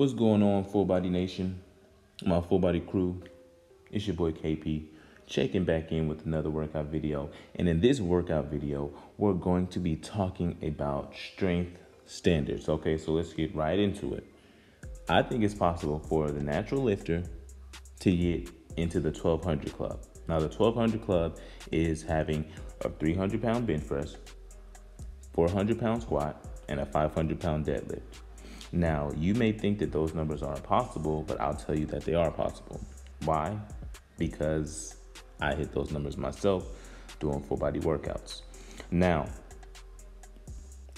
What's going on, Full Body Nation? My Full Body crew. It's your boy KP, checking back in with another workout video. And in this workout video, we're going to be talking about strength standards. Okay, so let's get right into it. I think it's possible for the natural lifter to get into the 1200 club. Now, the 1200 club is having a 300-pound bench press, 400-pound squat, and a 500-pound deadlift. Now, you may think that those numbers aren't possible, but I'll tell you that they are possible. Why? Because I hit those numbers myself doing full body workouts. Now,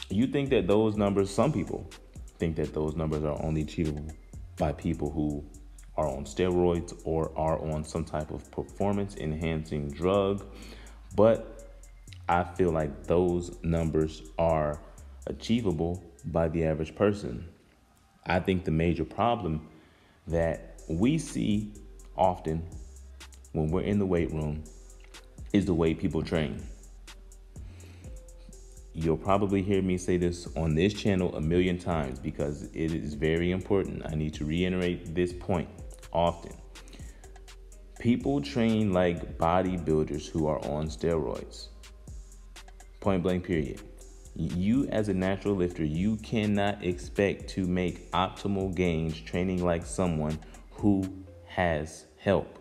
you think that those numbers, some people think that those numbers are only achievable by people who are on steroids or are on some type of performance enhancing drug. But I feel like those numbers are achievable by the average person. I think the major problem that we see often when we're in the weight room is the way people train. You'll probably hear me say this on this channel a million times because it is very important. I need to reiterate this point often. People train like bodybuilders who are on steroids. Point blank, period. You as a natural lifter, you cannot expect to make optimal gains training like someone who has help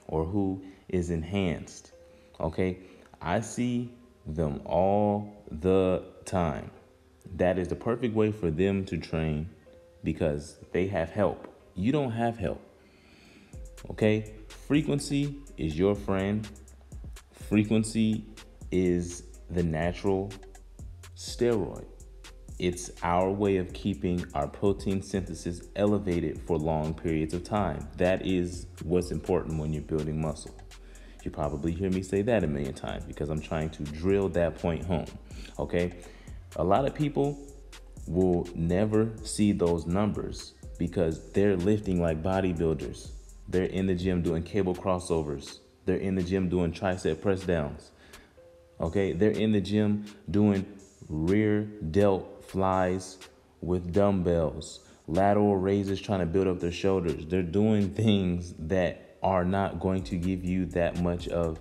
or who is enhanced. Okay, I see them all the time. That is the perfect way for them to train because they have help. You don't have help. Okay, frequency is your friend. Frequency is the natural steroid. It's our way of keeping our protein synthesis elevated for long periods of time. That is what's important when you're building muscle. You probably hear me say that a million times because I'm trying to drill that point home. Okay, a lot of people will never see those numbers because they're lifting like bodybuilders. They're in the gym doing cable crossovers. They're in the gym doing tricep press downs. Okay, they're in the gym doing rear delt flies with dumbbells, lateral raises, trying to build up their shoulders. They're doing things that are not going to give you that much of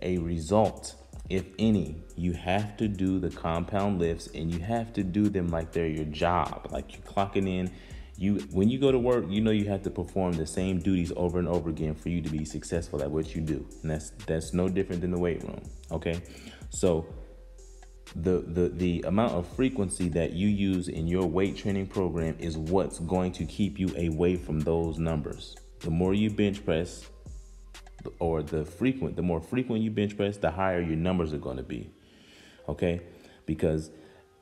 a result, if any. You have to do the compound lifts and you have to do them like they're your job, like you're clocking in. When you go to work, you know you have to perform the same duties over and over again for you to be successful at what you do. And that's no different than the weight room. Okay, so the amount of frequency that you use in your weight training program is what's going to keep you away from those numbers. The more you bench press, or the more frequent you bench press, the higher your numbers are going to be. Okay, because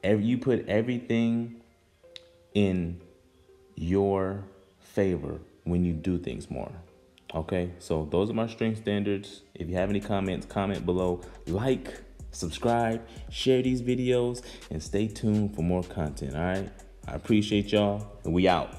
you put everything in your favor when you do things more. Okay, so those are my strength standards. If you have any comments, comment below. Like, subscribe, share these videos, and stay tuned for more content. All right, I appreciate y'all, and we out.